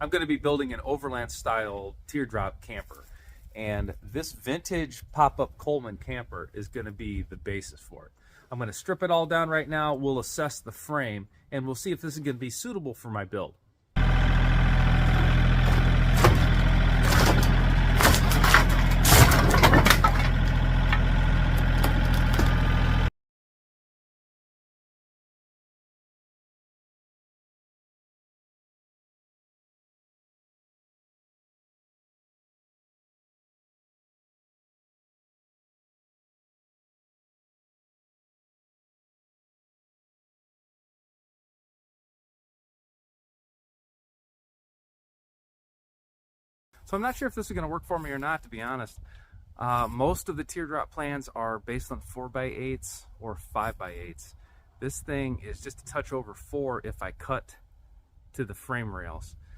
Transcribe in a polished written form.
I'm going to be building an overland style teardrop camper, and this vintage pop-up Coleman camper is going to be the basis for it. I'm going to strip it all down right now. We'll assess the frame, and we'll see if this is going to be suitable for my build. So I'm not sure if this is going to work for me or not, to be honest. Most of the teardrop plans are based on 4x8s or 5x8s. This thing is just a touch over 4 if I cut to the frame rails.